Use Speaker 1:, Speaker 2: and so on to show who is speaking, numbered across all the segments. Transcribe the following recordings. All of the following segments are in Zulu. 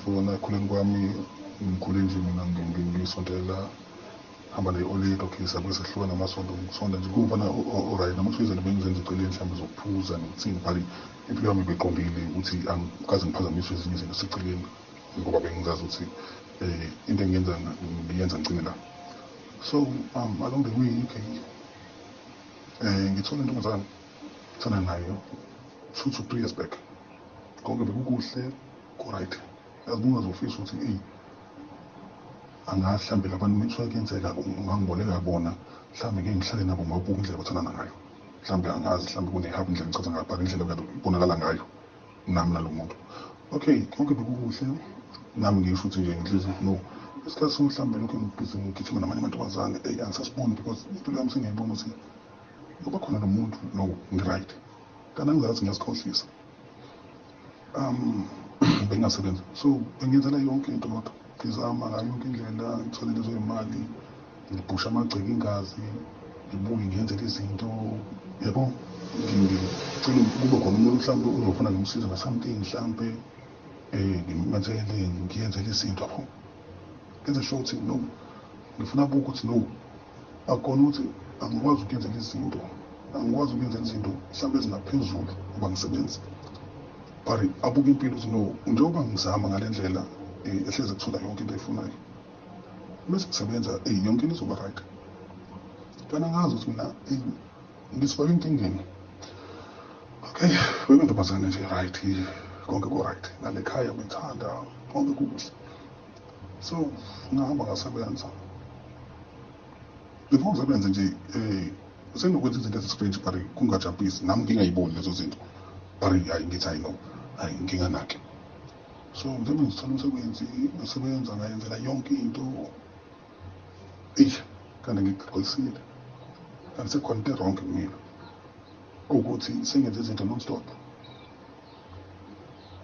Speaker 1: ngifuna ekhuleni kwami ngikhule nje mina ngisondela hamba ne-olate okay sabe sehlukana namasonto ngisonda nje kumfana alright namasizini bengizenza eceleni mhlawumbe zokuphuza nokuthini phali impilo yami beqondile ukuthi angikaze ngiphazamiswe ezinye izinto seceleni ngoba bengizazi ukuthi into engiyenza ngiyenza ngicine la. So along the way okay ngithole intombazane thana nayo 2 to 3 years back konke bekukuhle right yazibunga zofisa ukuthi angahlambela abantu mithwa kuyenzeka ungangiboleka bona mhlawumbe ngeke ngihlale nabo ngawubuka indlela bathandana ngayo mhlawumbe angazi mhlawumbe kunehabu indlela ngichaza ngayo but indlela ibonakala ngayo nami nalo muntu okay konke bekukuhle nami ngisho ukuthi nje ngihlezi no isikhathi somhlambe lokho ngibhizi ngigijima namanye amantombazane angisasiboni because impilo yami sengiyayibona ukuthi ngoba khona lo muntu no ngi-right kanti angizathi ngiyazikhohlisa bengasebenza so bengenzela yonke into kodwa ngizama ngayo yonke indlela ngithole lezo imali ngibhusha amagceke ingazi ngibuye ngiyenzele izinto yabo ngicela kube khona umuntu mhlawumbe uzofuna ngimsiza na-something mhlawumbe ngimenzele ngiyenzele izinto yabo ngenze sure ukuthi no ngifuna buka ukuthi no akona ukuthi angikwazi ukuyenzela izinto angikwazi ukuyenzela izinto mhlawumbe ezingaphezulu ngoba ngisebenza but abuke impilo ukuthi no njengoba ngizama ngale ndlela ehleze kuthola yonke into eyifunayo bese kusebenza yonke into izoba right kana ngazi ukuthi mina ngisifake enkingeni okay bebentombazane nje right konke ku-right ngale khaya bethanda konke kukuhle so ngahamba ngasebenza before ngisebenze nje senokwenza izinto ezistrange but kungajabulisi nami ngingayiboni lezo zinto but hayi ngithi hayi no hayi nginganaki so njengoba ngithola umsebenzi ngasebenza ngayenzela yonke into kanti ngigqalisile kanti sekukhona into wrong kumina ukuthi sengenza izinto non-stop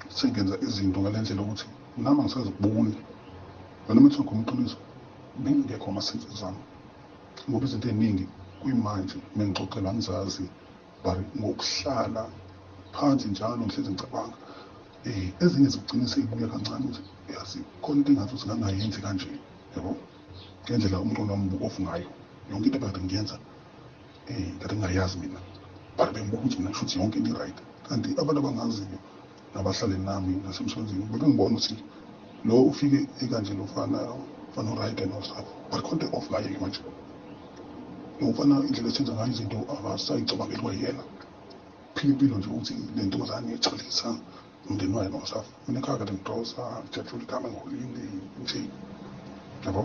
Speaker 1: sengenza izinto ngale ndlela ukuthi nami angisazikuboni noma ethi ngikhuluma iqiniso bengingekho ama-senses zami ngoba izinto ey'ningi kuyimanje mengixoxela angizazi but ngokuhlala phansi njalo ngihlezi ngicabanga ezinye zigcine sey'buya kancane ukuthi yazi khona into engathi ukuthi ngangayenzi kanje yabo ngendlela umqondo wami ofu ngayo yonke into bekade ngiyenza kade ngingayazi mina but bengibuka ukuthi mina kusho ukuthi yonke into i-right kanti abantu abangaziyo nabahlale nami nasemsebenzini bebengibona ukuthi lo ufike ekanje lofana o-right no-stuff but khona into off ngayo manje nofana indlela esenza ngayo izinto akasayicabangeli kwayena phila impilo nje ukuthi le ntombazane iyajabulisa umndeni wayo no-stuff mina ekhaya kade ngidosa ngijatshula igama engiholini nje yabo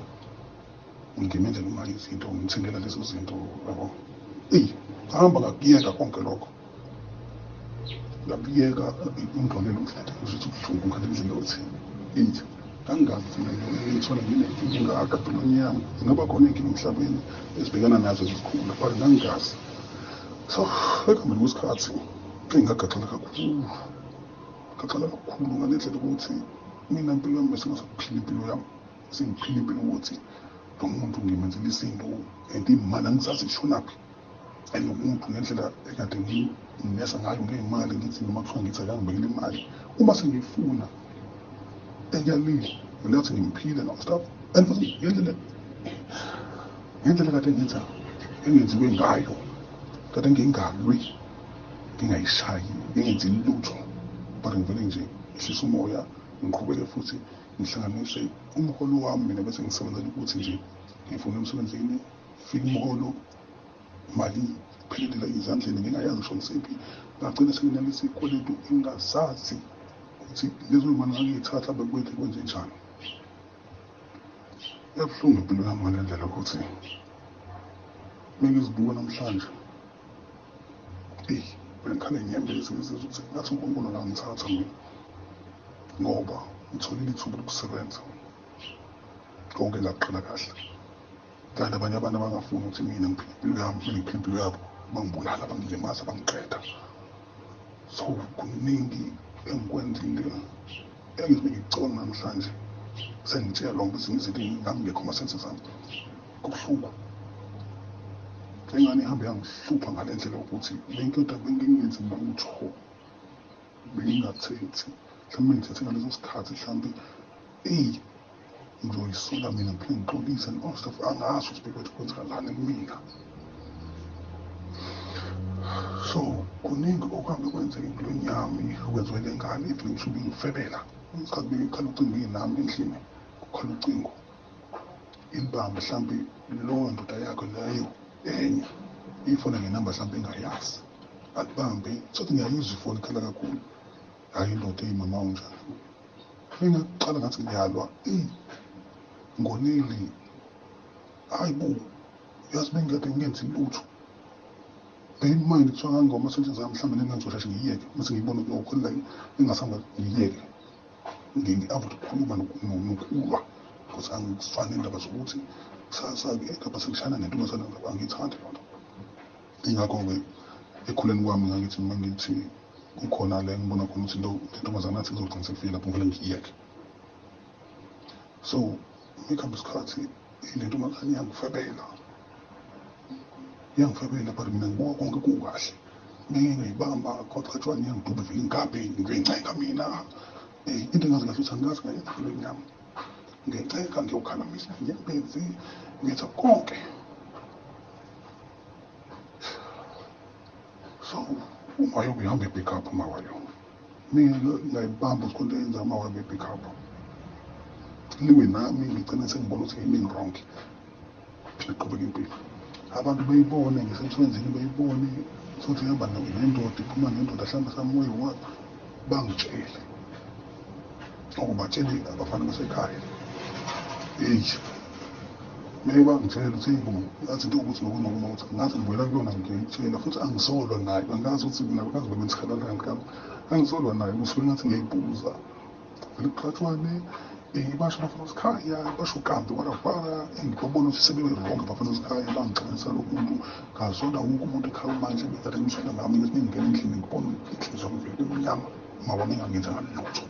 Speaker 1: ngimenzela imali izinto ngithengela lezo zinto yabo ahamba ngakuyeka konke lokho ngabiyeka umdolelo umhlaba ukuthi ubuhlungu ngale ndlela othi angingazi ngithola nginenkinga akadolwane yami zingaba khona inkinga emhlabeni ezibhekana nazo ezikhulu but ngangingazi so ekuhambeni kwesikhathi ngagaxala kakhulu ngale ndlela ukuthi mina impilo yami bese ngasaphila impilo yami sengiphila impilo ukuthi lo muntu ngimenzela izinto and imali angizazi ishonaphi and umuntu ngendlela ekade nginesa ngayo ngey'mali ngithi noma kuthiwa ngithi akangibekela imali uma sengiyifuna engiyalile ngilathi ngiphile no-stuff and futhi ngendlela kade ngenza engenziwe ngayo kade ngingalwi ngingayishayi ngingenzi lutho but ngivele nje ngihlise umoya ngiqhubeke futhi ngihlanganise umholo wami mina bese ngisebenzela ukuthi nje ngifuna emsebenzini fika umholo mali iphelelele ezandleni ngingayazi ngisho ngisiphi ngagcina senginalisa ikweletu ingasazi ukuthi lezo mali ngangiyithatha bekwethe kwenze njani yabuhlungu impilo yami ngale ndlela ukuthi mengizibuka namhlanje bengikhala inyembezi ngizizwa ukuthi ngathi uNkulunkulu angangithatha mina ngoba ngitholile ithuba lokusebenza konke ngaqala kahle kanti abanye abantu abangafuni ukuthi mina ngiphile impilo yami ngiphile impilo yabo bangibulala bangilimaza bangiqeda so kuningi engikwenzile engizibe ngicabanga namhlanje sengitshela lonke ezinye izinto ngangingekho ama-senses ami kubuhlungu engane ihambe yangihlupha ngale ndlela ukuthi lenkinto bengingenzi lutho bengingathethi mhlawumbe ngithethe ngaleso sikhathi mhlawumbe eyi ngizoyisula mina ngiphinde ngixolise non-stop, angazi ukuthi bekwethu kwenzakalani kumina. So kuningi okuhambe kwenzeka empilweni yami okwenziwe le ngane, even ngisho ngifebela isikhathi bekhala ucingo nami endlini, kukhala ucingo ilibambe mhlampe lowo ndoda yakho leyo enye ifona ngenamba mhlampe engayazi alibambe sothi ngiyayizwa ifoni ikhala kakhulu, hhayi indoda eyimama unjani. Engaqala ngathi ngiyalwa ngoneli, hayi bo yazi bengikade ngenzi lutho. Beyimindi kuthiwa ngangoma senhlezi zami mhlawumbe nengangizosheshe ngiyiyeke mase ngiyibona ukuthi nokhulula engasamba ngiyiyeke ngi-avoid ukukhuluma nokulwa because angifani indaba zokuthi kusasa-ke lapha sengishana nentombazane angiyithandi lona. Ingakho-ke ekhuleni kwami ngangithi uma ngithi kukhona le ngibona khona ukuthi le ntombazane nathi kuzogcina sekufike lapho ngivele ngiyiyeke. So ekuhamba isikhathi le ntombazane iyangifebela but mina ngibuka konke kukahle. Ngiyibamba kwaqatshwana iyangiduba vele ingabe ngiyoyincenga mina. Into engazi kahle ukuthi angazi ngayenza empilweni yami. Ngiyencenga, ngiyokhalamisa, ngiyembezi, ngenza konke. So umayo uyahamba e-pick up umawayo. Mina ngayibamba usikhonto yenza umawayo be-pick up. Liwe nami ngigcine sengibona ukuthi yimini wrong. Phinde qhubeka impilo. Abantu beyibone ngisemsebenzini beyibone sokuthi ihamba nendoda iphuma nendoda hlambe samoya wami bangitshele batshele abafana basekhaya meke bangitshela ukuthi yazi into ukuthi nokunokuma ukuthi ngathi ngibuyela kuyona ngiyayitshela futhi angisolwa nayo, angazi ukuthi nabakazi bebenisikhalalanti kami, angisolwa nayo kusuke ngathi ngiyayibuza vele kuqatshwane basho abafana basekhaya basho ukambi warafara ngibabona ukuthi seberonke abafana basekhaya bangixabisa lo muntu ngazonda wonke umuntu ekhaya manje bekade ngishona ngami ngithi ngingena endlini ngibona inhliziyo yami vele emnyama mawami engangenzanga lutho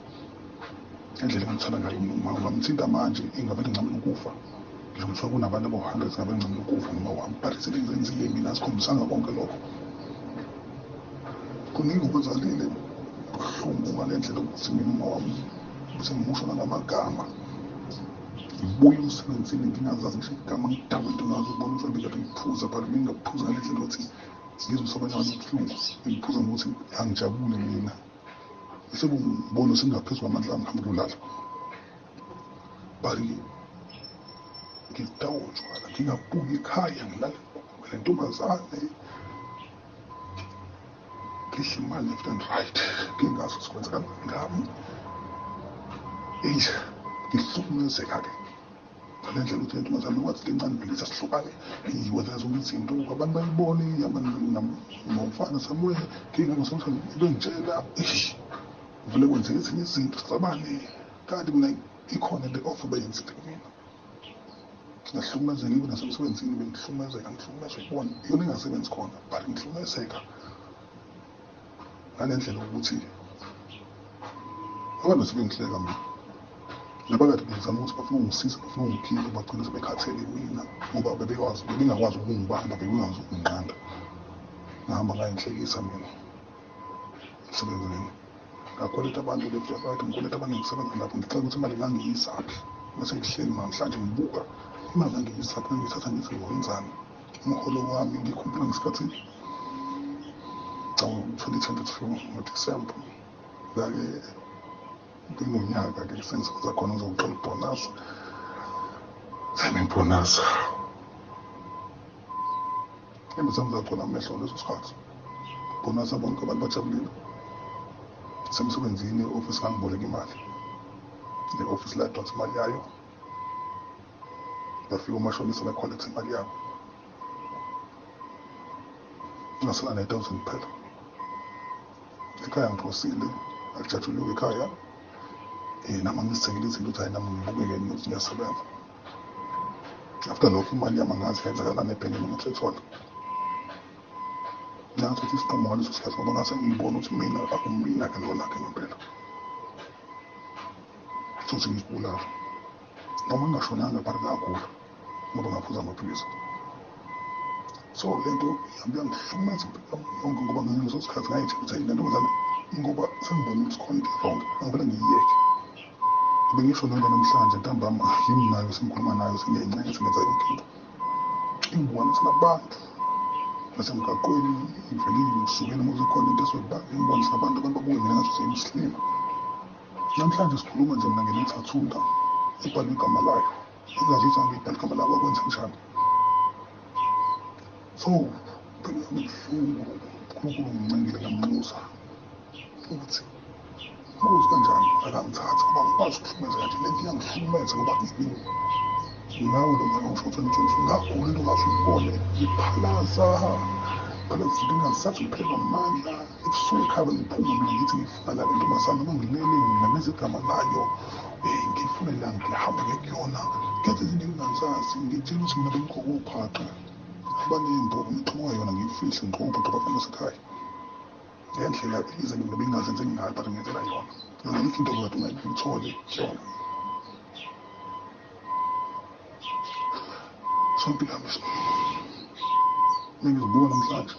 Speaker 1: endlela engithanda ngayo uma ngamthinta manje ingavele ngicamela ukufa ngisho kuthiwa kunabantu abo-100 ngabe ngicamela ukufa noma wami but izinto engizenzile mina azikhombisanga konke lokho. Kuningi okwenzakile buhlungu ngale ndlela ukuthi mina uma wami sengimusho nangamagama ngibuye emsebenzini ngingazazi ngisho igama ngidaba into ngazo ubona ukuthi bekade ngiphuza but bengingaphuza ngale ndlela ukuthi ngizwe sobanye abantu ubuhlungu ngiphuza ngokuthi angijabule mina sekungibona sengingaphezu kwamandla ami ngihamba kulala but ngidawo njalo ngingabuyi ekhaya ngilale le ntombazane ngihle imali left and right ngingazi ukuthi kwenzakala ngami. Ngihlukumezeka-ke ngale ndlela ukuthi intombazane kwathi le ncane vele sasihlukane wenzela zonke izinto abantu bayibone nomfana samuele ngingangasokuthi bengitshela vele kwenzeka ezinye izinto sixabane kanti mina ikhona le offer beyenzile kumina. Ngahlukumezeka ngibe nasemsebenzini bengihlukumezeka ngihlukumezwa ukubona iyona engasebenzi khona but ngihlukumezeka ngale ndlela ukuthi abantu sebengihleka mina nabakade bezama ukuthi bafuna ungisiza bafuna ungikhipha bagcina sebekhathele mina ngoba bebengakwazi ukungibamba bebengakwazi ukunginqanda. Ngahamba ngayinhlekisa mina emsebenzini ngakoleta abantu left and right ngikoleta abantu engisebenza lapho ngicela ukuthi imali ngangiyisaphi mase ngihleli namhlanje ngibuka imali ngangiyisaphi ngangiyithatha ngithi ngoyenzani umholo wami ngikhumbula ngesikhathi 2022 ngoDisemba la-ke nginonyaka-ke sengisebenza khona ngizokuqala ibhonasi senengibhonasa embizami zakhona amehlo leso sikhathi ibhonasa bonke abantu bajabulile. Semsebenzini i-ofisi ngangiboleka imali le-ofisi ladonsa imali yayo bafika umashonisa bakhwaletha imali yabo ngasala ne-1,000 kuphela ekhaya ngiphosile akujatshuliwe ekhaya nama ngizithengile izinto ukuthi hayi nami ngibukeke ukuthi ngiyasebenza. After lokho imali yami angazi yenzakalani ebhenki noma ngithethola ngathatha isinqumo ngaleso sikhathi ngoba ngase ngiyibona ukuthi mina akumina-ke lona-ke ngempela futhi ngizibulala noma ngingashonanga but ngagula ngoba ngaphuza amaphilisi. So lento ihambe yangihlukumeza yonke ngoba ngaleso sikhathi ngayitshela ukuthi le ntombazane ngoba sengibona ukuthi khona into wrong angivele ngiyiyeke bengisho lento namhlanje ntambama yimi nayo sengikhuluma nayo sengiyayincenge sengenza yonke into. Ingibona sinabantu nasemgaqweni ivelile kusukela uma zikhona into esodaba ngibonisa abantu babuye mina ngathi usemuslim. Namhlanje sikhuluma nje mina ngenethathula ebhalwe igama layo engazi ukuthi angiyibhala igama layo wakwenza njani. So bengibuhlungu uNkulunkulu ngincengile ngamnxusa ukuthi ukuze kanjani akangithatha ngoba ngikwazi ukuhlukumeza kanti lento iyangihlukumeza ngoba ngawo lo nyaka usho 2024 ngagula into ongaze uyibone ngiphalaza phela futhi ngingasathi ngiphelelwa amandla ebusuku ekhaya ngiphume mina ngithi ngifuna la ntombazane uma ngilele nginameza igama layo ngifune la ngihamba ngekuyona ngenze izinto engingazazi ngitshela ukuthi mina bengikokuphaqa abanembo umxhumo yona ngiyifihle ngqobo abafana sekhaya ngendlela ize mina bengazenze ngayo but ngenzela yona yona yikho into kodwa ungayithole yona. So impilo yami mengizibuka namhlanje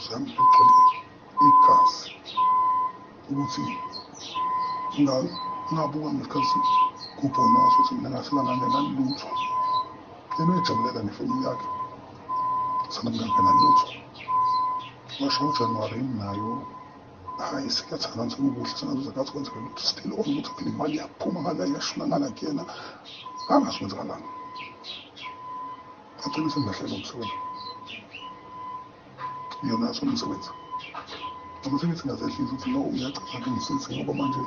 Speaker 1: zami ngigcwele igazi ukuthi ngabuka ngesikhathi kubhonwa ukuthi mina ngaselangane nalutho yena uyajabulela nefamily yakhe sanamngane nalutho ngisho uJanuwari nayo hayi sikathana sekukuhle sengazuza kathi kwenzeka lutho still on ukuthi phela imali yaphuma ngala yashuna ngala kuyena angasikwenzakalanga agcina sengahlela umsebenzi yona somsebenzi umsebenzi ngazehlisa ukuthi no uyacela ngisize ngoba manje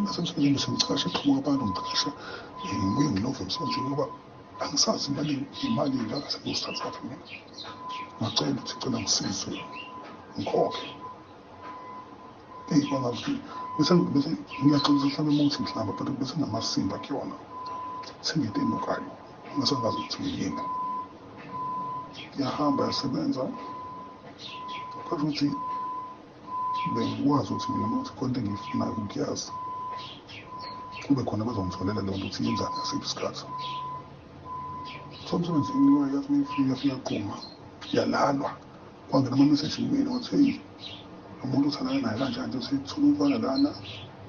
Speaker 1: nasemsebenzini sengicasha eqhamuka abantu ngicasha ngibuye ngilove emsebenzini ngoba angisazi imali ngakasengiyosithatha lapha mina ngacela ukuthi cela ngisize ngikhokhe kwangathi bese ngiyaxolisa mhlawumbe uma uthi mhlawumbe but bese namasimba kuyona sengiyinto enukayo ngisengazi ukuthi ngiyini yahamba yasebenza kodwa ukuthi bengikwazi ukuthi mina ukuthi konke engiyifunayo ukuyazi kube khona bazongitholela leyo nto ukuthi yenzani ngasiphi isikhathi. So emsebenzini wayathi mifika quma yalalwa kwangena ama-message kumina wathi hey umuntu uthandana naye kanjani uthi thola umfana lana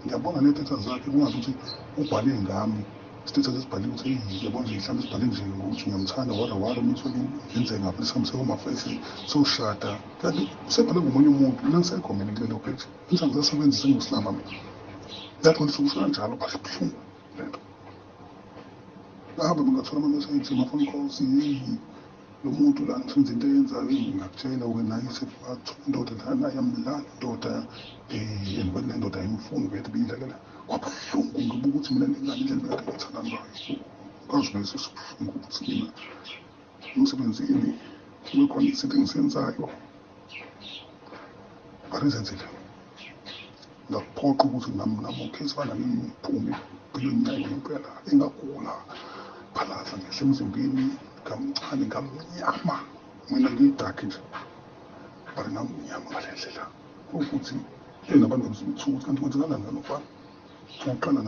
Speaker 1: ngiyabonga ne-data zakhe kungazi ukuthi ubhale ngami status esibhaliwe ukuthi yabona nje mhlawumbe sibhale nje ukuthi ngiyamthanda wara umuntu yenze ngapha lesamse kumafesi soshada kanti sebhale ngomunye umuntu nangisekho mina kulelo page ngithi ngisasebenzisa ngisihlamba mina yaqolisa ukusho kanjalo phela buhlungu lento ngabe ngingathola ama-message ama-phone calls lo muntu lana senze into eyenzayo ngingakutshela wena naye sefathu indoda lana yamlala indoda and le ndoda ayimfuni bethu biyidlalela kwabuhlungu ngibuka ukuthi mina ngingani indlela bekade ngithanda ngayo kwazi ngese sibuhlungu ukuthi mina emsebenzini kube khona izinto engisenzayo barizenzile ngakuphoqa ukuthi nami okay sifana ngiphume empilweni yayo ngempela engagula phalaza ngisho emzimbeni ngamncane ngamnyama mina ngiyidakhi nje but ngamnyama ngale ndlela ukuthi nabantu bezithuka ukuthi kanti kwenzakalani ngalofana ngaqala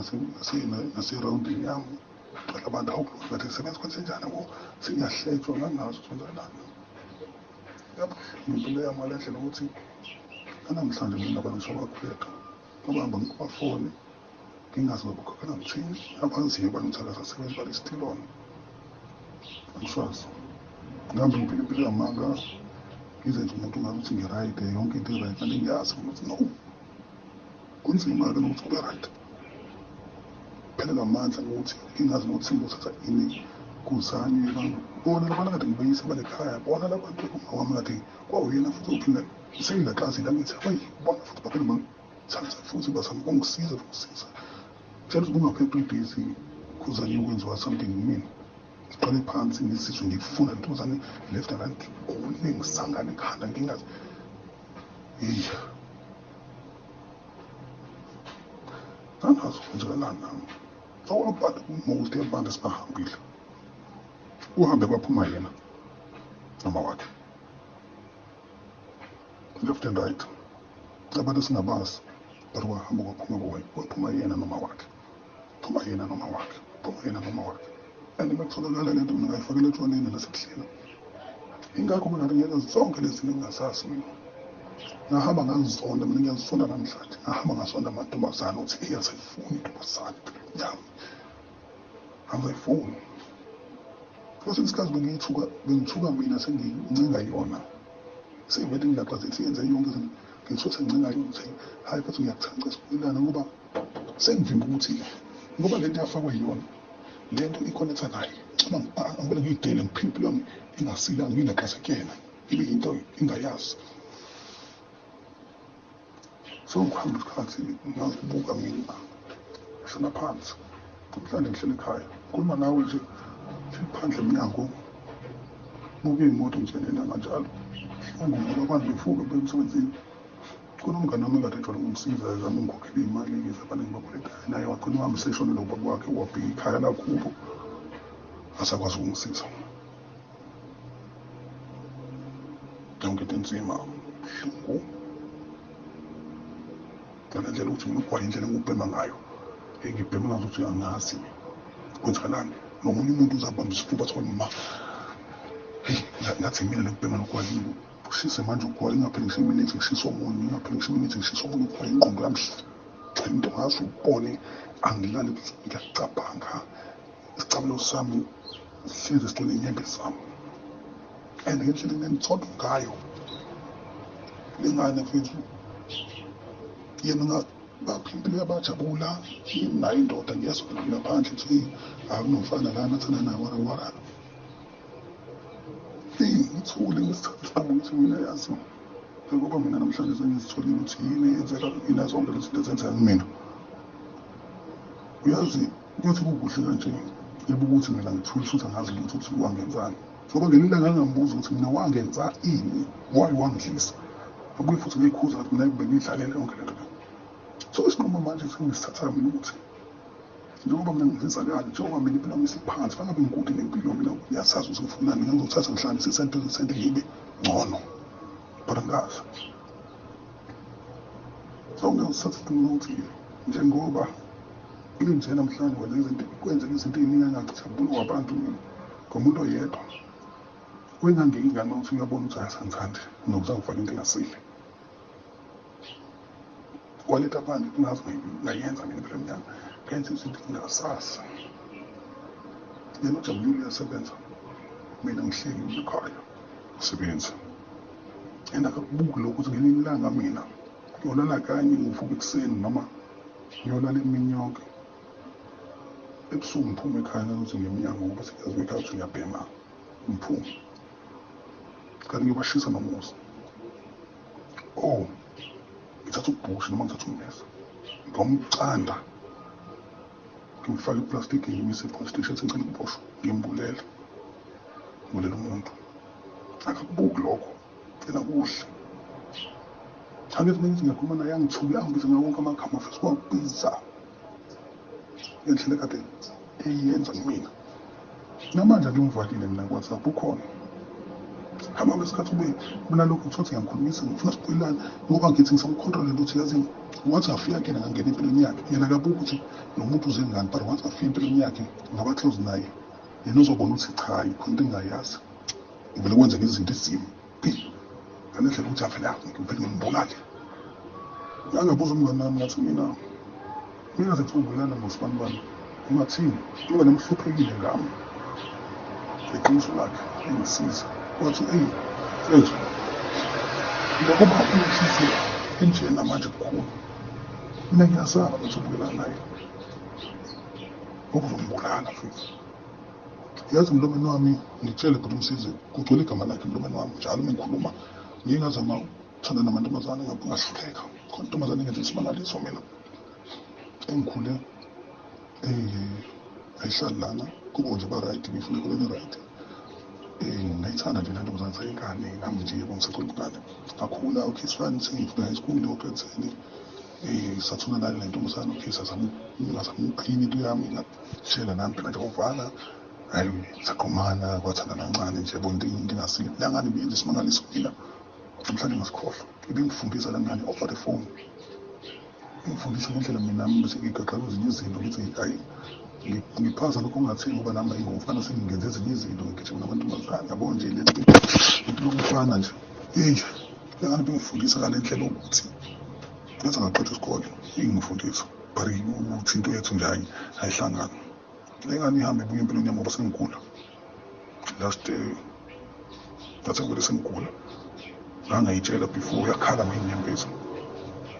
Speaker 1: naserawundini yami qala abantu awukulunga ngathi sebenza kwenzenjani yabo sengiyahletshwa nganazo kwenzakalani yabo impilo yami ngale ndlela ukuthi namhlanje mina abantu ngisabakhuleka abahamba ngibafone ngingazi ngokukhokhela ngithini abaziyo banithakaza sebenza bali still on angisazi ngihambe impilo yamanga ngizenze umuntu ngabe ukuthi ngi-right yonke into i-right kanti ngiyazi ukuthi no kunzima-ke nokuthi kube right phelela amandla ngokuthi ngingazi nokuthi sengizothatha ini kuzanye bona labana kade ngibeyise balekhaya bona labantu umawami kade kwawuyena futhi uphinde seyila klasi la ngithi hayi bona futhi baphinde bangithatha futhi bazama ukungisiza ukusiza tshela ukuthi bungaphepha ibhizi kuzanye ukwenziwa something kumina ngiqale phansi ngisizwe ngifuna intuzane left and right ngigule ngisangane ngikhanda ngingazi angazi kwenzakalani nami abantu most abantu esibahambile uhambe kwaphuma yena noma wakhe left and right abantu esingabazi but wahamba kwaphuma yena noma wakhe phuma yena noma wakhe phuma yena noma wakhe and makutholakala lento mina ngayifakela etshwaneni nasekuhleni ingakho mina ngenza zonke lezi zinto engingazazi mina ngahamba ngazonda, mina ngiyazonda namhlanje, ngahamba ngazonda amantombazane ukuthi asayifuni intombazane yami, angizayifuni. Kwesinye isikhathi bengithuka mina sengincenga yona, sengivele ngilaxazethi yenze yonke izinto, ngithuka sengincenga yona ukuthi hayi futhi ngiyakuthanda sikhulelana, ngoba sengivimba ukuthi ngoba lento yafakwa yiyona, lento ikhonektha naye, angibele ngiyidele ngiphile impilo yami ingasilanga, ngilaxaze kuyena, ibe yinto ingayazi. So ngikuhamba isikhathi ngazibuka mina ngihlala phansi, mhlawumbe ngihlala ekhaya khuluma nawe nje phandle emnyango, muke iy'moto nje nelanga njalo, ungumuntu abantu bevuka beye emsebenzini. Khona umngane wami ekade ejwayele ukumsiza ezama ukukhokhela iy'mali zabantu engibabolekayo, naye wakhona uhambe seshonele ubaba wakhe, wabheka ikhaya lakubo, asakwazi ukungisiza. Yonke into enzima, buhlungu, ngale ndlela ukuthi mina ugwaye indlela engubhema ngayo, ngibhema ngazo ukuthi angazi kwenzakalani, nomunye umuntu uzabamba isifuba athi ma, heyi ngathi mina lokubhema nogwayini ushise manje ugwayi, ingapheli ngisho iminithi ngishisa omunye, ingapheli ngisho iminithi ngishisa omunye ugwayi, ingqondo yami gcwele into ngazo ubone angilali ebusuku ngiyacabanga, isicabelo sami sihlezi sigcwele iy'nyembe zami, and ngendlela enenithondo ngayo lengane mfethu, yena baphimpile yabajabula, nayo indoda ngiyazona ngaphandle ukuthi akunomfana lana athanda naye warawara. Ngithule ngisithathama ukuthi mina yazi, ngoba mina namhlanje sengizitholile ukuthi yini eyenzeka yina zonke lezi zinto ezenzeka kumina. Uyazi kuthi kukuhle kanje, yebo ukuthi mina ngithule futhi angazi lutho ukuthi wangenzani, ngoba ngelinye ilanga ngangambuza ukuthi mina wangenza ini, why wangidlisa, abuye futhi ngiyikhuza ukuthi mina bengiyidlalela yonke lento. So isinqumo manje sengisithatha mina ukuthi njengoba mina ngizenzakala, njengoba mina impilo yami isiphansi, fangabe ngikude nempilo mina, ngiyasazi ukuthi ngifunani, ngizothatha ngihlanganise isente ngibe ngcono, but angazi. So ngiyazithatha isinqumo ukuthi njengoba nje namhlanje wenza izinto, kwenzeka izinto ey'ningi engangijabuli kwabantu mina ngomuntu oyedwa, kwengangeyingane uma ukuthi ngiyabona ukuthi ayasangithandi nokuthi angifake into engasile, kwaletha abantu kungazi ngayenza mina impilo emnyama, ngenza izinto engingasazi. Yena ujabulile uyasebenza, mina ngihleli ekhaya usebenza, and akakubuki lokho ukuthi ngelinye ilanga mina ngiyolala kanye, ngivuka ekuseni noma ngiyolala emini yonke, ebusuku ngiphume ekhaya ukuthi ngemnyango ngoba sengiyazi ekhaya ukuthi ngiyabhema, ngiphume kanti ngiyobashisa nomusa. Oh, ngithatha ubhushi noma ngithatha ummesa, ngomcanda ngimfake iplastiki, ngimise e-police station, ngicela ukuboshwa, ngimbulela umuntu. Akakubuki lokho, yena kuhle. Angithi mina ngithi ngiyakhuluma naye angithuki, angibize ngawo wonke amagama futhi kwakubiza ngendlela ekade eyenza kumina. Namanje ngimvalile mina ku-WhatsApp, ukhona hamba ngesikhathi ube kunalokho uthi ngiyakhulumisa, ngifuna sikhulelane, ngoba ngithi ngisamkhontrola ukuthi yazi once afika kena ngangena empilweni yakhe, yena akabuki ukuthi nomuntu uze ngani, but once afika empilweni yakhe ngaba close naye, yena uzobona ukuthi cha, ikhona into engayazi, ngivele kwenzeka izinto ezimbi ngale ndlela ukuthi avele ngivele ngimbulale. Ngangabuza umngane wami ngathi mina sekuthungulana ngosibani bani, ungathini, ngoba namhluphekile ngami, iqiniso lakhe engisiza. Wathi mfethu, ngoba unenhliziyo enjena manje kukhulu, mina ngiyazama ukuthi ubukela naye ngoba uzombulala mfethu. Yazi emlomeni wami, ngitshele bhuti Msizi, kugcwele igama lakhe emlomeni wami njalo uma ngikhuluma, ngingazama ukuthanda namantombazane ngahluleka. Khona intombazane engenza isimangaliso mina, engikhule ayihlali lana, kubo nje ba-right, ngifuna ikhuleni right. Ngayithanda nje lento ntombazane sayingane, nami nje yebo ngisacela ubungane, ngakhula okay sifane sengifika high-school ngo-grade 10, sathuna nale le ntombazane, okay ngazama ukuklina into yami, ngatshela nami phela nje ovala, hayi saqhumana, kwathanda kancane nje, yabona into engingasile. La ngane ibiyenza isimangaliso mina, namhlanje ngasikhohlwa. Ibingifundisa la ngane over the phone, ingifundisa ngendlela mina bese ngigaxa kwezinye izinto ukuthi hayi ngiphaza lokho ongathini, ngoba nami ngingumfana sengingenza ezinye izinto, ngigijima namantombazane, yabo nje lento into yokufana nje. lengane bengifundisa ngale ndlela ukuthi ngaze ngaqeda isikole ingifundisa but ukuthi into yethu nje ayihlangani. Lengane ihambe ibuye empilweni yami ngoba sengigula last ngathi ngivele sengigula ngangayitshela before yakhala ngenyembezi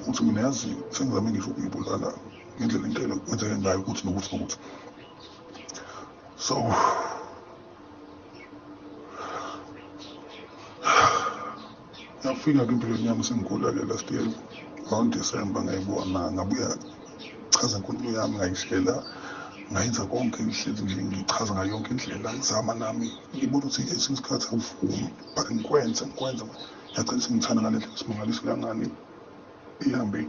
Speaker 1: ukuthi mina yazi sengizame ngisho ukuyibulala ngendlela intela kwenzeke ngayo ukuthi nokuthi so yafika empilweni yami sengigula-ke last year around December ngayibona ngabuya chaza inkulumo yami ngayishela ngayenza konke ngihlezi nje ngichaza ngayo yonke indlela ngizama nami ngibona ukuthi esinye isikhathi awuvumi but ngikwenza yagcina sengithanda ngale ndlela simangalisa lengane ihambe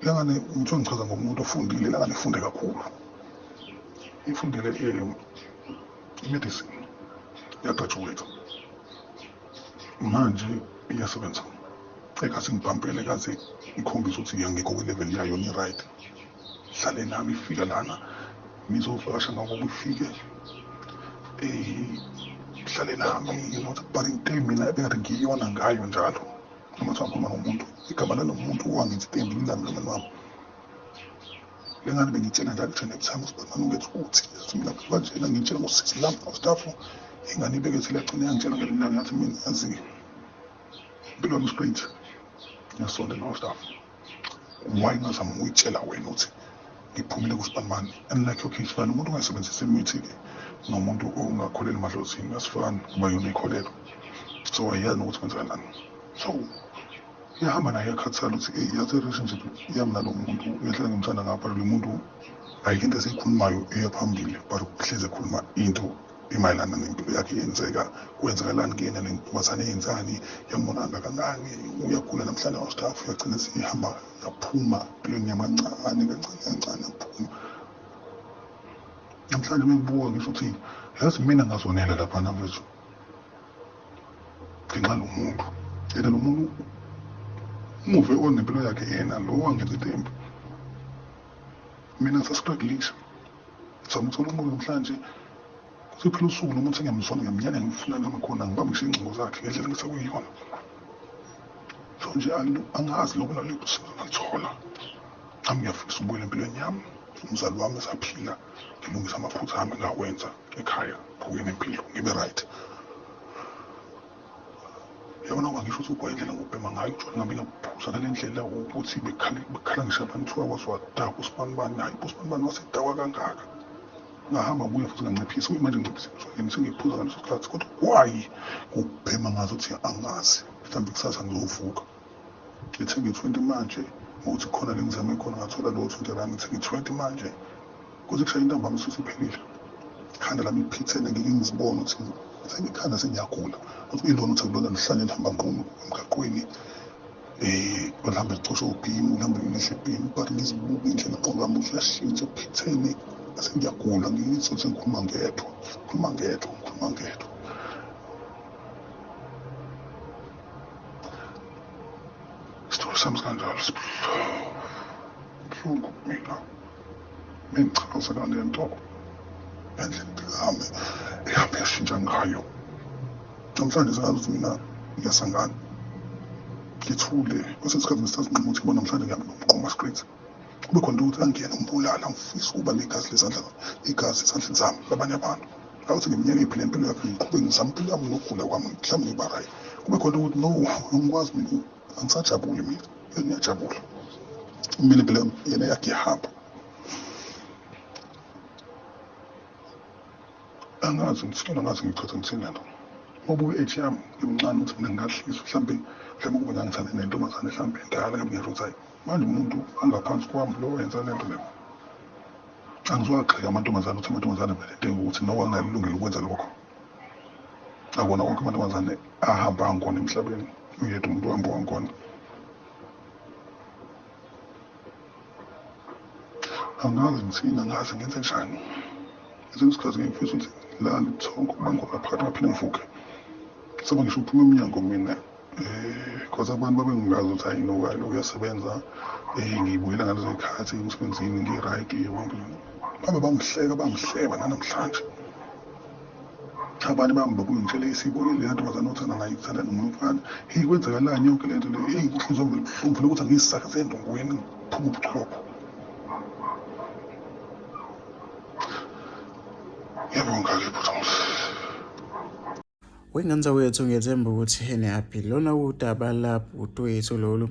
Speaker 1: lengane ngithiwa ngichaza ngomuntu ofundile lengane ifunde kakhulu ifundele i-medicine yagraduate manje iyasebenza ekathi ngibhampele kaze ikhombisa ukuthi ngikho kwi-level yayo ni-right hlale nami ifika lana ngizovakasha ngakubo ifike hlale nami but into mina ebekade ngiyona ngayo njalo noma kuthiwa ngikhuluma nomuntu igama lalo muntu wangenza into embi lami nomani wami lengane bengitshela njalo ukuthi next time usibani ungethe ukuthi mina kanjena ngitshela ngosisi lami nostafu ingane ibekethe lagcina yangitshela ngelinye ilanga yathi mina yazi impilo yami straight ngiyasonde nostafu why ngazama ukuyitshela wena ukuthi ngiphumile kuSpanman and like okay sifana umuntu ongasebenzisa imithi-ke nomuntu ongakholeli emadlozini asifani kuba yona ikholelo so ayazi ukuthi kwenzakalani so iyahamba naye yakhathala ukuthi yathi relationship yami nalo muntu ngihlala ngimthanda ngapha lo muntu ayikho into esiyikhulumayo eyaphambili but ukuhleze ekhuluma into imayelana nempilo yakhe yenzeka kwenzakalani kuyena nentombazane yenzani yambonanga kangakanani uyagula namhlanje nostaff yagcina sihamba yaphuma empilweni yami kancane yaphuma namhlanje mengibuka ngisho ukuthi yazi mina ngazonela lapha namfethu ngenxa lo muntu yena lo muntu umuve onempilo yakhe yena lo wangenza itembu mina sasigradulisha samuthola umuntu namhlanje kuphela usuku nomuntu engiyamzona ngiyamnyana ngifuna namakhona ngibambishe ingcingo zakhe ngendlela ngisekuyiyona so nje angazi lokho nalipho singalithola nami ngiyafisa ukubuyela empilweni yami umzali wami esaphila ngilungisa amaphutha ami ngawenza ekhaya ngokuyena impilo ngibe right yabona ngisho ukuthi kwayindlela ngobhema ngayo utshwala ngabe ngaphuza ngale ndlela ukuthi bekhala ngisho abantu kuthiwa waswadakwa uSpanman hayi uSpanman wasedakwa kangaka ngahamba kuye futhi nganciphisa manje ngiphuza ngaleso sikhathi kodwa why ukubhema ngazo ukuthi angazi mhlawumbe kusasa ngizovuka ngithenge 20 manje ukuthi khona lengizame khona ngathola lo 20 rand ngithenge 20 manje kuze kushaya intambama isuthi iphelile khanda lami iphithene ngeke ngizibone ukuthi sengikhanda sengiyagula ukuthi ilona uthi kulona lihlanye lihamba ngqondo emgaqweni uhambe licosha ubhimu uhambe ngihle ibhimu but ngizibuka indlela ngqondo wami uyashintsha uphithene sengiyagula ngizothi ngikhuluma ngedwa isithole sami sikanjalo buhlungu mina mengichaza ngale nto ngendlela ihambe yashintsha ngayo namhlanje sengazi ukuthi mina ngiyasangana ngithule kwesinye isikhathi ngisazinquma ukuthi bona namhlanje ngiyamqoma straight kube khona ukuthi angiyena umbulala ngifisa ukuba negazi esandleni zami labanye abantu awuthi ngiminyaka iphile impilo yakhe ngiqhube ngizama impilo yami nokugula kwami mhlawumbe ngibarayi kube khona ukuthi no angikwazi mina angisajabule mina ngiyajabula mina impilo yami yena yakhe ihamba angazi ngichatha ngithini lento ngoba u-age yami ngimncane ukuthi mina ngingahlisa mhlawumbe kube ngangithande nentombazane mhlawumbe endala ngabe ngisho ukuthi hayi manje umuntu angaphansi kwami lo wenza lento leyo angizwagxeka amantombazane ukuthi amantombazane benedinga ukuthi noko angalilungile ukwenza lokho akona wonke amantombazane ahamba angona emhlabeni uyedwa umuntu ohamba wangona angazi ngithini angazi ngenze njani ezinye isikhathi ngifisa ukuthi lali buthongo bangona phakathi ngaphinde ngivuke soba ngisho uphuma emnyango mina because abantu babengingazi ukuthi hayi no uyasebenza ngibuyela ngalezo zikhathi emsebenzini ngi-right babe bangihleba nanamhlanje abanye bami bakungitshela isibonile le ntombazane othanda nayo ikuthanda nomunye umfana. Hey, kwenzakalani yonke lento le? Hey, inhliziyo ngivele ukuthi angiyisaka sendongweni ngiphuma ubuchopho. Ngiyabonga-ke bhuti.
Speaker 2: Wengenza wethu ngiyethemba ukuthi happy lona udaba lapho udwethu lolu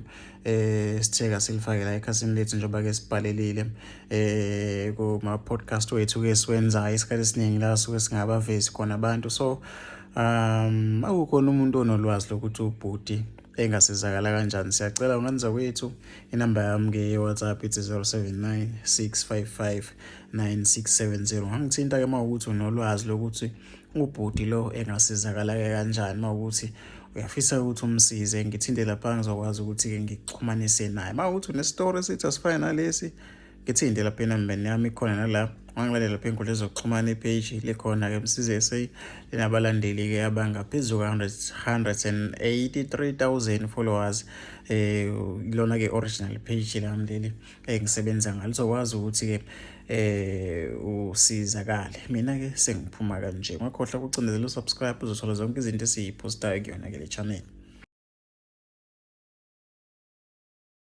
Speaker 2: sitheka silifake la ekhasini lethu njengoba ke sibhalelile kuma podcast wethu ke siwenzayo isikhathi esiningi la suke singabavezi khona abantu so akukhona umuntu onolwazi lokuthi ubhuti engasizakala kanjani siyacela ungenza wethu inamba yami ke ye-WhatsApp ithi 079 655 9670 ngangithinta ke mawukuthi unolwazi lokuthi ubhuti lo engasizakala kanjani mawukuthi uyafisa ukuthi umsize ngithinde lapha ngizokwazi ukuthi ke ngixhumanise naye mawukuthi unestory esithi asifane nalesi ngithinde lapha enambeni yami ikhona nala wangilalela lapha enkundleni zokuxhumana ipage lekhona ke Msize SA linabalandeli ke abangaphezulu ka 183,000 followers ilona ke original page lami leli engisebenza ngalo uzokwazi ukuthi ke usizakale mina ke sengiphuma kanje ungakhohlwa ukucindezela usubscribe uzothola zonke izinto esiyipostayo kuyona ke le channel.